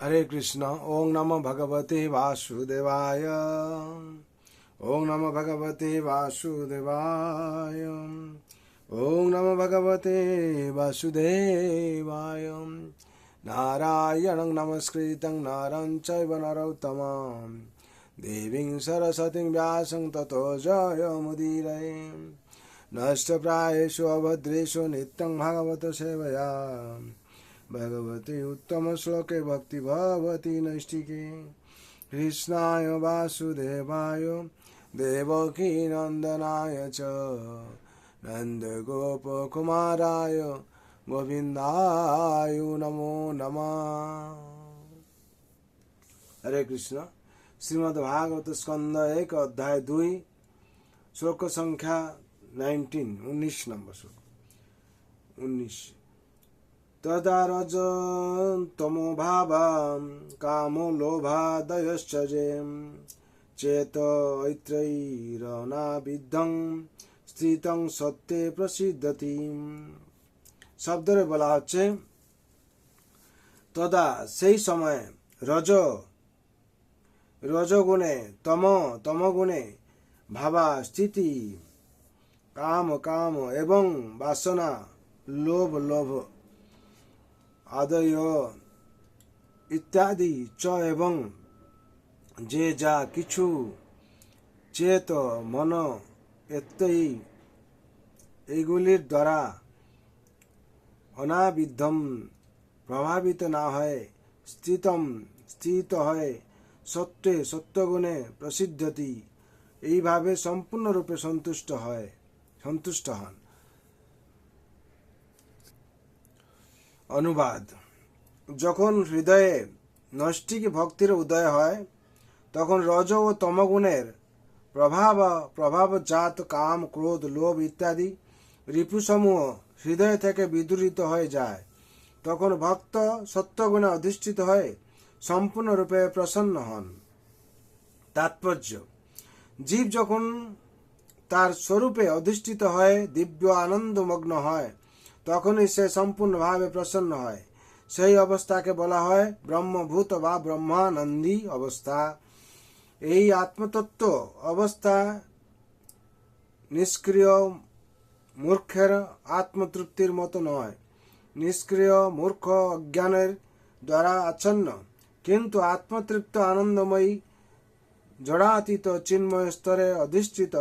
हरे कृष्ण। ओम नमो भगवते वासुदेवाय। ओम नमो भगवते वासुदेवाय। ओम नमो भगवते वासुदेवाय। नारायणं नमस्कृतं नरं चैव नरोत्तमं देवीं सरस्वतीं व्यासं ततो जयमुदीरये। नष्टप्रायेषु अभद्रेषु नित्यं भागवत सेवया भगवते उत्तम श्लोके भक्ति भवति नैष्टिके। कृष्णाय वासुदेवाय देवकी नंदनाय च नंदगोपकुमाराय गोविंदाय नमो नमः। हरे कृष्ण। श्रीमद् भागवत स्कंद 1 अध्याय 2 श्लोक संख्या 19 नंबर श्लोक 19। तदा रजस्तमो भावं कामो लोभादयश्च चेतैत्रैरनाविद्धं स्थितं सत्ये प्रसिद्धति। শব্দরে বলা হচ্ছে তদা সেই সময় রজগুণে তমগুণে ভাবা স্থিতি কাম এবং বাসনা লোভ আদয় ইত্যাদি চ এবং যে যা কিছু চেত মন এইগুলির দ্বারা অনাবিদ্ধম প্রভাবিত না হয় স্থিত হয় সত্যগুণে প্রসিদ্ধতি এইভাবে সম্পূর্ণরূপে সন্তুষ্ট হন। অনুবাদ। যখন হৃদয়ে নৈষ্ঠিক ভক্তির উদয় হয় তখন রজ ও তমগুণের প্রভাবজাত কাম ক্রোধ লোভ ইত্যাদি রিপুসমূহ হৃদয় থেকে বিদূরিত হয়ে যায়। তখন ভক্ত সত্যগুণে অধিষ্ঠিত হয়ে সম্পূর্ণরূপে প্রসন্ন হন। তাৎপর্য: জীব যখন তার স্বরূপে অধিষ্ঠিত হয়ে দিব্য আনন্দমগ্ন হয় তখনই সে সম্পূর্ণভাবে প্রসন্ন হয়। সেই অবস্থাকে বলা হয় ব্রহ্মভূত বা ব্রহ্মানন্দী অবস্থা। এই আত্মতত্ত্ব অবস্থা নিষ্ক্রিয় মূর্খের আত্মতৃপ্তির মতো নয়। নিষ্ক্রিয় মূর্খ অজ্ঞানের দ্বারা আচ্ছন্ন, কিন্তু আত্মতৃপ্ত আনন্দময়ী জড়াতীত চিন্ময় স্তরে অধিষ্ঠিত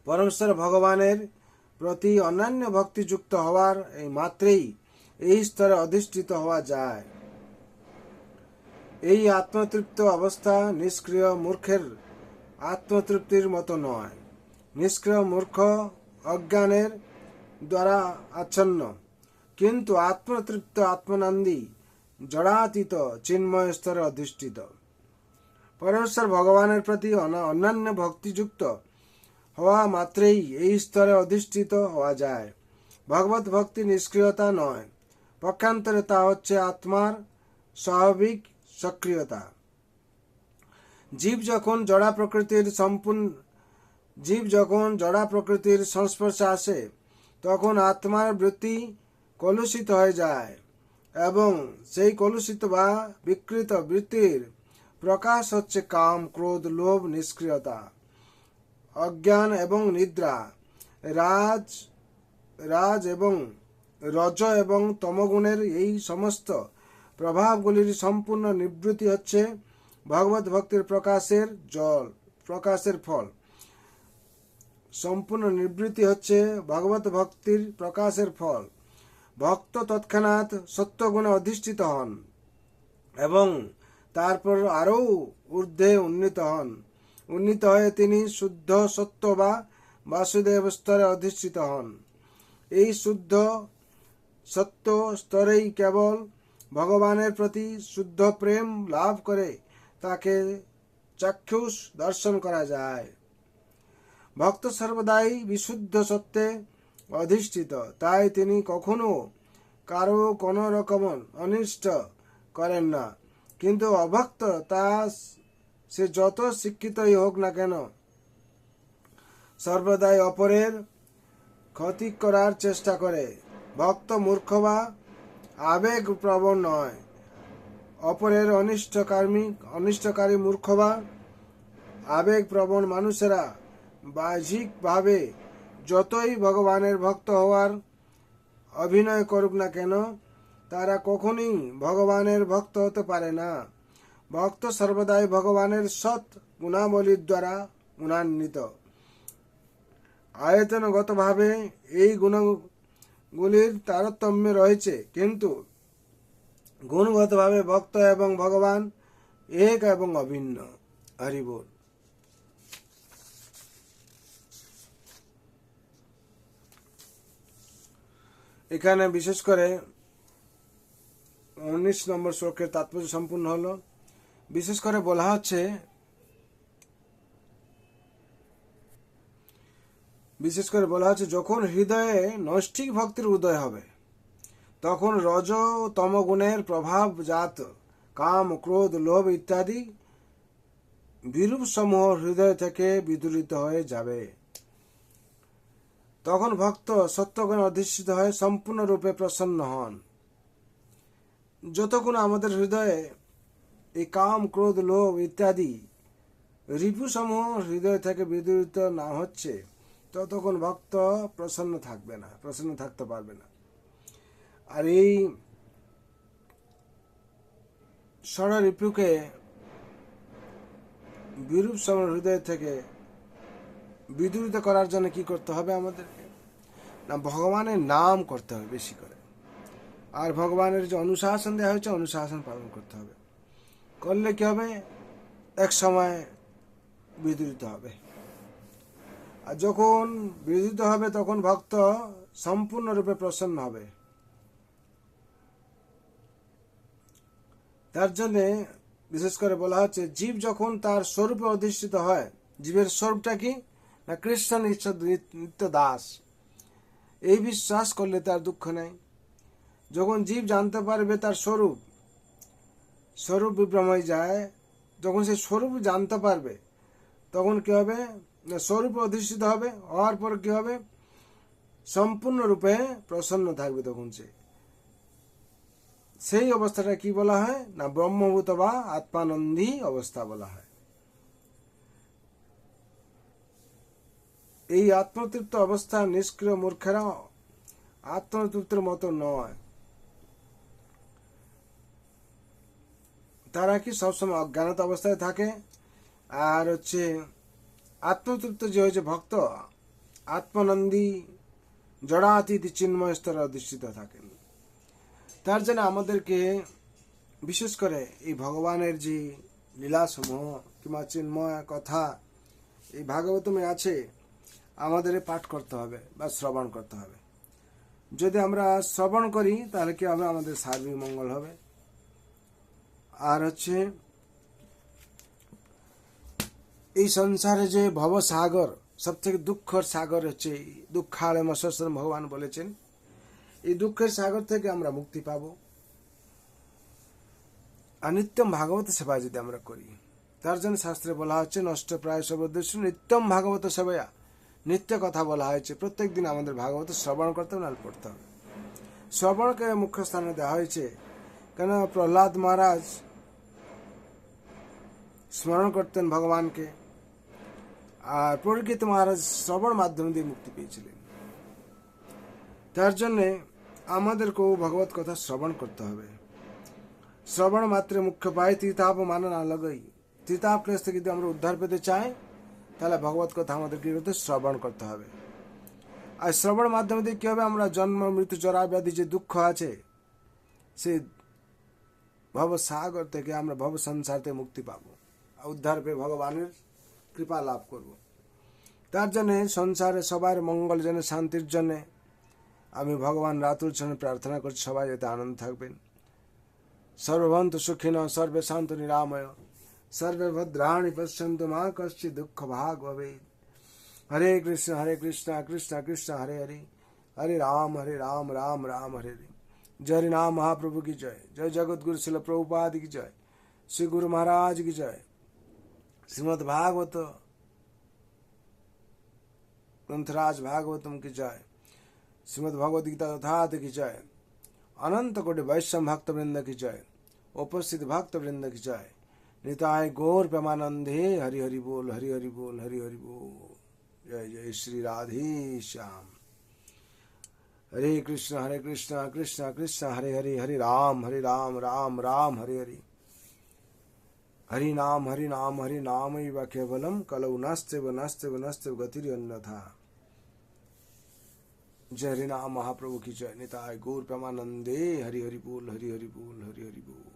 পরমেশ্বর ভগবানের প্রতি অনন্য ভক্তিযুক্ত হওয়ার এই মাত্রেই এই স্তরে অধিষ্ঠিত হওয়া যায়। এই আত্মতৃপ্ত অবস্থা নিষ্ক্রিয় মূর্খের আত্মতৃপ্তির মতো নয়। নিষ্ক্রিয় মূর্খ অজ্ঞানের দ্বারা আচ্ছন্ন, কিন্তু আত্মতৃপ্ত আত্মনন্দী জড়াতীত চিন্ময় স্তরে অধিষ্ঠিত পরমেশ্বর ভগবানের প্রতি অনন্য ভক্তিযুক্ত হওয়া মাত্রেই এই স্তরে অধিষ্ঠিত হওয়া যায়। ভগবত ভক্তি নিষ্ক্রিয়তা নয়, পক্ষান্তরে তা হচ্ছে আত্মার স্বাভাবিক সক্রিয়তা। জীব যখন জড়া প্রকৃতির সংস্পর্শে আসে তখন আত্মার বৃত্তি কলুষিত হয়ে যায় এবং সেই কলুষিত বা বিকৃত বৃত্তির প্রকাশ হচ্ছে কাম ক্রোধ লোভ নিষ্ক্রিয়তা অজ্ঞান এবং নিদ্রা। রাজ এবং রজ এবং তমগুণের এই সমস্ত প্রভাবগুলির সম্পূর্ণ নিবৃত্তি হচ্ছে ভগবত ভক্তির প্রকাশের ফল। সম্পূর্ণ নিবৃত্তি হচ্ছে ভগবত ভক্তির প্রকাশের ফল। ভক্ত তৎক্ষণাৎ সত্যগুণে অধিষ্ঠিত হন এবং তারপর আরও ঊর্ধ্বে উন্নীত হয়ে তিনি শুদ্ধ সত্য বা বাসুদেব স্তরে অধিষ্ঠিত হন। এই শুদ্ধ সত্য স্তরেই কেবল ভগবানের প্রতি শুদ্ধ প্রেম লাভ করে তাকে চাক্ষুষ দর্শন করা যায়। ভক্ত সর্বদাই বিশুদ্ধ সত্যে অধিষ্ঠিত, তাই তিনি কখনো কারো কোনো রকম অনিষ্ট করেন না। কিন্তু অভক্ত তা সে যত শিক্ষিতই হোক না কেন সর্বদাই অপরের ক্ষতি করার চেষ্টা করে। ভক্ত মূর্খ বা আবেগ প্রবণ নয়, অপরের অনিষ্টকারী মূর্খ বা আবেগপ্রবণ মানুষেরা বাহ্যিকভাবে যতই ভগবানের ভক্ত হওয়ার অভিনয় করুক না কেন, তারা কখনোই ভগবানের ভক্ত হতে পারে না। ভক্ত সর্বদাই ভগবানের সৎ গুণাবলীর দ্বারা গুণান্বিত। আয়তনগতভাবে এই গুণগুলির তারতম্য রয়েছে, কিন্তু গুণগতভাবে ভক্ত এবং ভগবান এক এবং অভিন্ন। হরি বল। এখানে বিশেষ করে 19 নম্বর শ্লোকের তাৎপর্য সম্পূর্ণ হলো। বিশেষ করে বলা হচ্ছে, যখন হৃদয়ে নৈষ্ঠিক ভক্তির উদয় হবে, তখন রজ ও তমগুণের প্রভাবজাত কাম, ক্রোধ, লোভ ইত্যাদি বিরূপ সমূহ হৃদয় থেকে বিদূরিত হয়ে যাবে। তখন ভক্ত সত্যগুণে অধিষ্ঠিত হয়ে সম্পূর্ণরূপে প্রসন্ন হন। যতক্ষণ আমাদের হৃদয়ে এই কাম, ক্রোধ, লোভ ইত্যাদি রিপু সমূহ হৃদয় থেকে বিদূরিত না হচ্ছে, ততক্ষণ ভক্ত প্রসন্ন থাকতে পারবে না। আর এই ষড়রিপুকে বিরূপ সমূহ হৃদয় থেকে বিদূরিত করার জন্য কি করতে হবে আমাদেরকে? না, ভগবানের নাম করতে হবে বেশি করে। আর ভগবানের যে অনুশাসন দেওয়া হয়েছে, অনুশাসন পালন করতে হবে। করলে কি হবে? এক সময় বিদূরিত হবে। আর যখন বিদূরিত হবে, তখন ভক্ত সম্পূর্ণরূপে প্রসন্ন হবে। তার জন্য বিশেষ করে বলা হচ্ছে, জীব যখন তার স্বরূপে অধিষ্ঠিত হয়, জীবের স্বরূপটা কি? না, কৃষ্ণ নিত্য দাস। এই বিশ্বাস করলে তার দুঃখ নেই। যখন জীব জানতে পারবে তার স্বরূপ বিভ্রম হয়ে যায়, যখন সে স্বরূপ জানতে পারবে, তখন কি হবে? স্বরূপে অধিষ্ঠিত হবে। হওয়ার পর কি হবে? সম্পূর্ণরূপে প্রসন্ন থাকবে। তখন সেই অবস্থাটা কি বলা হয়? না, ব্রহ্মভূত বা আত্মানন্দী অবস্থা বলা হয়। এই আত্মতৃপ্ত অবস্থা নিষ্ক্রিয় মূর্খেরা আত্মতৃপ্তির মতো নয়। তারা কি সবসময় অজ্ঞানত অবস্থায় থাকে। আর আত্মতৃপ্ত যে হয়েছে ভক্ত, আত্মানন্দী জড়াতীত চিন্ময় স্তরে অধিষ্ঠিত থাকেন। তার জন্য আমাদেরকে বিশেষ করে এই ভগবানের যে লীলাসমূহ কিংবা চিন্ময় কথা এই ভাগবতমে আছে, আমাদের পাঠ করতে হবে বা শ্রবণ করতে হবে। যদি আমরা শ্রবণ করি, তাহলে কি হবে? আমাদের সার্বিক মঙ্গল হবে। আর এই সংসারে যে ভবসাগর, সব থেকে দুঃখের সাগর হচ্ছে, দুঃখালয় মশস্বর ভগবান বলেছেন, এই দুঃখের সাগর থেকে আমরা মুক্তি পাবো। আর নিত্যম ভাগবত সেবা যদি আমরা করি, তার জন্য শাস্ত্রে বলা হচ্ছে, নষ্ট প্রায় সর্বদস্যু নিত্যম ভাগবত সেবায়া। নিত্য কথা বলা হয়েছে, প্রত্যেক দিন আমাদের ভাগবত শ্রবণ করতে হবে, নাল পড়তে হবে। শ্রবণকে মুখ্য স্থানে দেওয়া হয়েছে, কেন? প্রহ্লাদ মহারাজ স্মরণ করতেন ভগবানকে, আর পরীক্ষিত মহারাজ শ্রবণ মাধ্যম দিয়ে মুক্তি পেয়েছিলেন। তার জন্যে আমাদেরকেও ভগবত কথা শ্রবণ করতে হবে। শ্রবণ মাত্রে মুখ্য পায় তীতাপ মানা না লাগাই। তীতাপ ক্লেশ থেকে যদি আমরা উদ্ধার পেতে চাই, তাহলে ভগবত কথা আমাদের কি করতে? শ্রবণ করতে হবে। আর শ্রবণ মাধ্যমে দিয়ে কি হবে? আমরা জন্ম, মৃত্যু, জরা ব্যাধি যে দুঃখ আছে, সেই ভবসাগর থেকে আমরা ভব সংসার থেকে মুক্তি পাবো, উদ্ধার পেয়ে ভগবানের কৃপা লাভ করব। তার জন্যে সংসারে সবার মঙ্গল জন্য, শান্তির জন্যে আমি ভগবান রাতুর জন্য প্রার্থনা করছি, সবাই যাতে আনন্দ থাকবেন। সর্বভন্তু সুখিন, সর্বে শান্ত নিরাময়, সর্বে ভদ্রাণি পশ্যন্তু মা কশ্চিৎ দুঃখ ভাগ ভবেৎ। হরে কৃষ্ণ কৃষ্ণ কৃষ্ণ হরে হরে, হরে রাম রাম রাম হরে হরে। जय नाम महाप्रभु की जय। जय जगत गुरु शिल प्रभुपाद की जय। श्री गुरु महाराज की जय। श्रीमद् भागवत ग्रंथराज भागवतम की जय। श्रीमद् भगवद गीता तथात की जय। अनंत कोटि वैष्णव भक्त वृंद की जय। उपस्थित भक्त वृंद की जय। निताय गौर प्रेमानंदे हरि हरि बोल, हरि हरि बोल, हरि हरि बोल। जय जय श्री राधे श्याम। हरे कृष्ण कृष्ण कृष्ण हरे हरे, हरे राम राम राम हरे हरे। हरि नाम एव केवलम, कलौ नस्त्यव गतिरन्यथा। जय हरि नाम महाप्रभु की जय। निताय गौर प्रेमानंदे हरि हरि बोल, हरि हरि बोल, हरि हरि बोल।